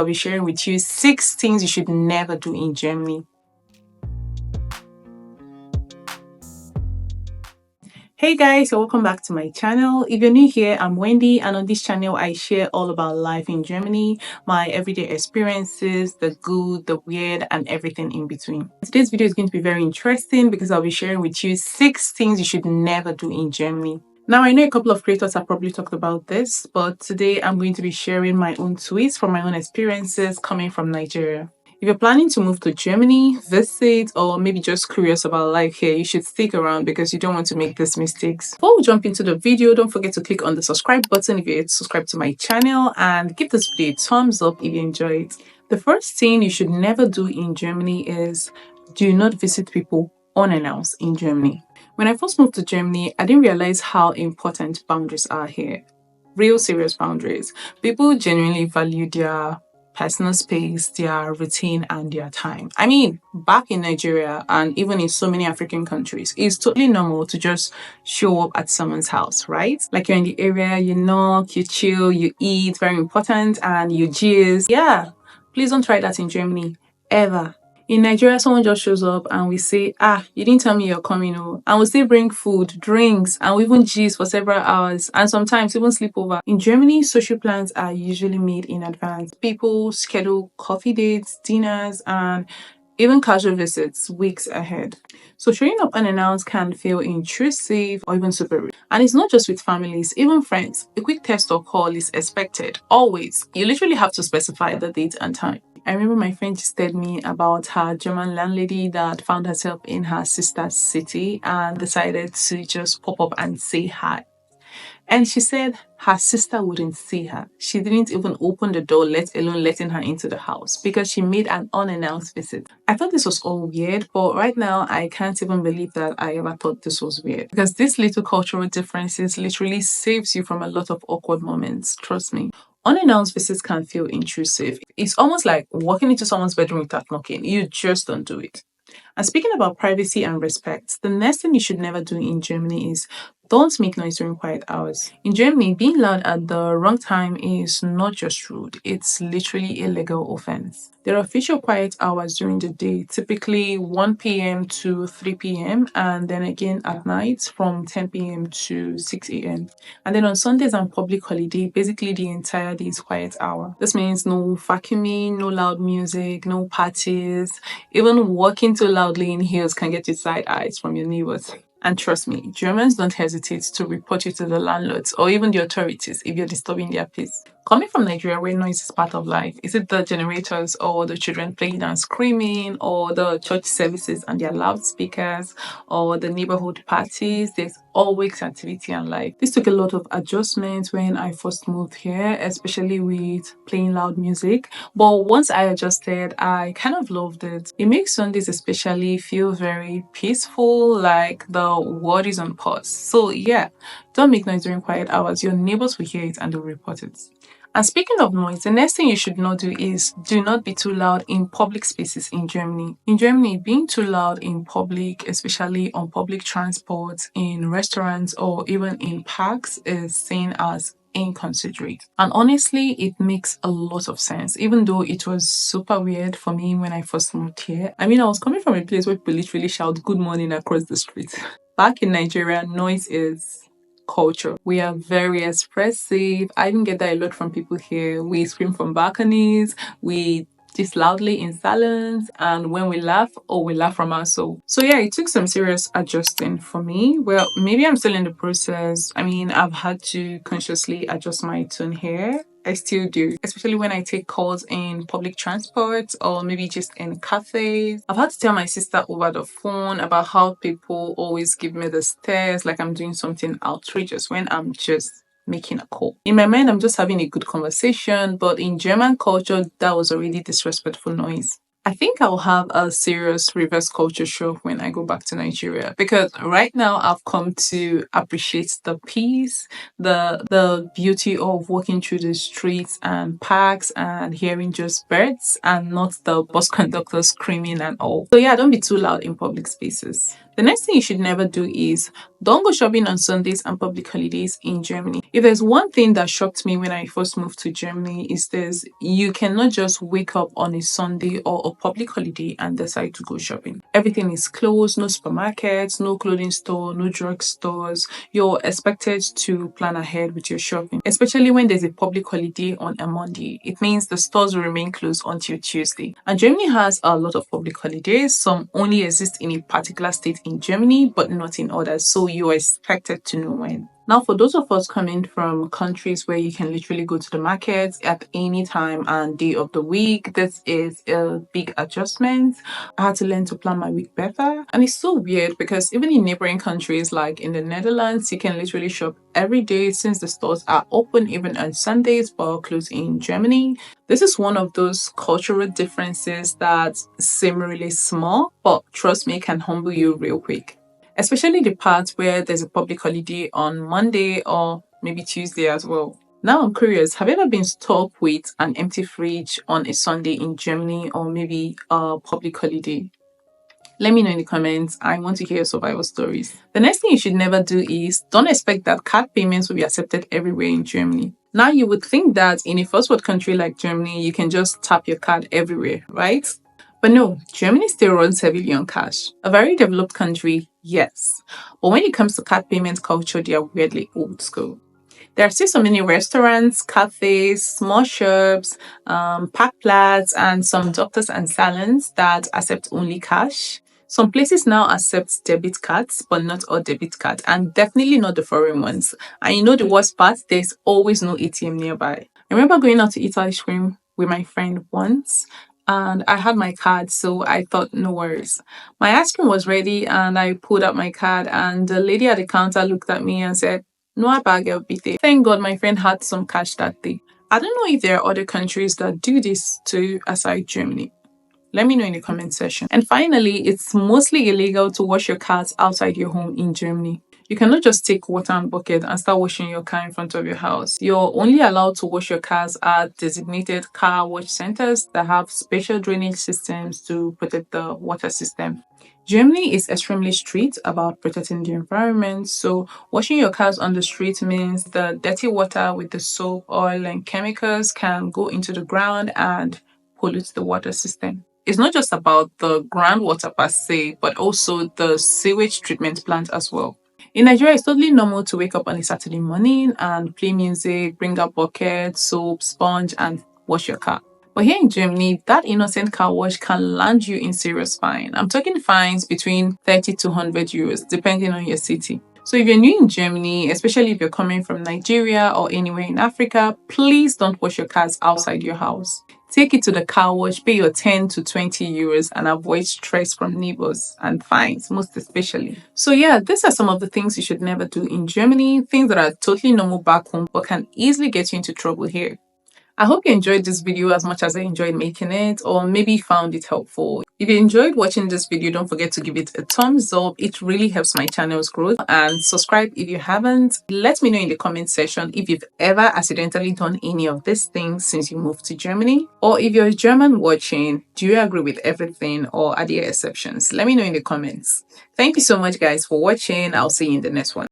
I'll be sharing with you 6 things you should never do in Germany. Hey guys, so welcome back to my channel. If you're new here, I'm Wendy, and on this channel I share all about life in Germany, my everyday experiences, the good, the weird, and everything in between. Today's video is going to be very interesting because I'll be sharing with you 6 things you should never do in Germany. Now, I know a couple of creators have probably talked about this, but today I'm going to be sharing my own tweets from my own experiences coming from Nigeria. If you're planning to move to Germany, visit, or maybe just curious about life here, you should stick around because you don't want to make these mistakes. Before we jump into the video, don't forget to click on the subscribe button if you're subscribed to my channel, and give this video a thumbs up if you enjoy it. The first thing you should never do in Germany is do not visit people unannounced in Germany. When I first moved to Germany, I didn't realize how important boundaries are here. Real serious boundaries. People genuinely value their personal space, their routine, and their time. I mean, back in Nigeria and even in so many African countries, it's totally normal to just show up at someone's house, right? Like you're in the area, you knock, you chill, you eat, very important, and you gist. Yeah, please don't try that in Germany, ever. In Nigeria, someone just shows up and we say, you didn't tell me you're coming, oh. And we still bring food, drinks, and we even gist for several hours, and sometimes even sleep over. In Germany, social plans are usually made in advance. People schedule coffee dates, dinners, and even casual visits weeks ahead. So showing up unannounced can feel intrusive or even super rude. And it's not just with families, even friends. A quick text or call is expected, always. You literally have to specify the date and time. I remember my friend just told me about her German landlady that found herself in her sister's city and decided to just pop up and say hi. And she said her sister wouldn't see her. She didn't even open the door, let alone letting her into the house, because she made an unannounced visit. I thought this was all weird, but right now I can't even believe that I ever thought this was weird. Because these little cultural differences literally saves you from a lot of awkward moments, trust me. Unannounced visits can feel intrusive. It's almost like walking into someone's bedroom without knocking. You just don't do it. And speaking about privacy and respect, the next thing you should never do in Germany is don't make noise during quiet hours. In Germany, being loud at the wrong time is not just rude, it's literally a legal offense. There are official quiet hours during the day, typically 1 p.m. to 3 p.m., and then again at night from 10 p.m. to 6 a.m. And then on Sundays and public holiday, basically the entire day is quiet hour. This means no vacuuming, no loud music, no parties. Even walking too loudly in heels can get you side eyes from your neighbors. And trust me, Germans don't hesitate to report you to the landlords or even the authorities if you're disturbing their peace. Coming from Nigeria, where noise is part of life, is it the generators or the children playing and screaming, or the church services and their loudspeakers, or the neighborhood parties? There's always activity and life. This took a lot of adjustments when I first moved here, especially with playing loud music. But once I adjusted, I kind of loved it. It makes Sundays especially feel very peaceful, like the world is on pause. So yeah, don't make noise during quiet hours. Your neighbors will hear it and they'll report it. And speaking of noise, the next thing you should not do is do not be too loud in public spaces in Germany. In Germany, being too loud in public, especially on public transport, in restaurants, or even in parks, is seen as inconsiderate. And honestly, it makes a lot of sense, even though it was super weird for me when I first moved here. I mean, I was coming from a place where people literally shout good morning across the street. Back in Nigeria, noise is culture. We are very expressive. I even get that a lot from people here. We scream from balconies, we just loudly in silence, and when we laugh, we laugh from our soul. So yeah, it took some serious adjusting for me. Well, maybe I'm still in the process. I mean, I've had to consciously adjust my tone here. I still do, especially when I take calls in public transport or maybe just in cafes. I've had to tell my sister over the phone about how people always give me the stares like I'm doing something outrageous when I'm just making a call. In my mind, I'm just having a good conversation, but in German culture, that was already disrespectful noise. I think I'll have a serious reverse culture shock when I go back to Nigeria because right now I've come to appreciate the peace, the beauty of walking through the streets and parks and hearing just birds and not the bus conductors screaming and all. So yeah, don't be too loud in public spaces. The next thing you should never do is don't go shopping on Sundays and public holidays in Germany. If there's one thing that shocked me when I first moved to Germany is this: you cannot just wake up on a Sunday or a public holiday and decide to go shopping. Everything is closed, no supermarkets, no clothing store, no drugstores. You're expected to plan ahead with your shopping, especially when there's a public holiday on a Monday. It means the stores will remain closed until Tuesday. And Germany has a lot of public holidays. Some only exist in a particular state in Germany, but not in others. So you're expected to know when. Now, for those of us coming from countries where you can literally go to the markets at any time and day of the week, this is a big adjustment. I had to learn to plan my week better. And it's so weird because even in neighboring countries like in the Netherlands, you can literally shop every day since the stores are open even on Sundays but are closed in Germany. This is one of those cultural differences that seem really small, but trust me, can humble you real quick. Especially the parts where there's a public holiday on Monday or maybe Tuesday as well. Now I'm curious, have you ever been stuck with an empty fridge on a Sunday in Germany or maybe a public holiday? Let me know in the comments. I want to hear survival stories. The next thing you should never do is don't expect that card payments will be accepted everywhere in Germany. Now you would think that in a first world country like Germany, you can just tap your card everywhere, right? But no, Germany still runs heavily on cash. A very developed country, yes. But when it comes to card payment culture, they are weirdly old school. There are still so many restaurants, cafes, small shops, park and some doctors and salons that accept only cash. Some places now accept debit cards, but not all debit cards, and definitely not the foreign ones. And you know the worst part? There's always no ATM nearby. I remember going out to eat ice cream with my friend once, and I had my card, so I thought no worries. My ice cream was ready, and I pulled out my card, and the lady at the counter looked at me and said, "No bag of bite." Thank God my friend had some cash that day. I don't know if there are other countries that do this too aside Germany. Let me know in the comment section. And finally, it's mostly illegal to wash your cars outside your home in Germany. You cannot just take water and bucket and start washing your car in front of your house. You're only allowed to wash your cars at designated car wash centers that have special drainage systems to protect the water system. Germany is extremely strict about protecting the environment, so washing your cars on the street means the dirty water with the soap, oil, and chemicals can go into the ground and pollute the water system. It's not just about the groundwater per se, but also the sewage treatment plant as well. In Nigeria, it's totally normal to wake up on a Saturday morning and play music, bring a bucket, soap, sponge, and wash your car. But here in Germany, that innocent car wash can land you in serious fine. I'm talking fines between 30 to 100 euros, depending on your city. So if you're new in Germany, especially if you're coming from Nigeria or anywhere in Africa, please don't wash your cars outside your house. Take it to the car wash, pay your 10 to 20 euros, and avoid stress from neighbors and fines, most especially. So yeah, these are some of the things you should never do in Germany, things that are totally normal back home but can easily get you into trouble here. I hope you enjoyed this video as much as I enjoyed making it, or maybe found it helpful. If you enjoyed watching this video, don't forget to give it a thumbs up. It really helps my channel's growth. And subscribe if you haven't. Let me know in the comment section if you've ever accidentally done any of these things since you moved to Germany. Or if you're German watching, do you agree with everything or are there exceptions? Let me know in the comments. Thank you so much guys for watching. I'll see you in the next one.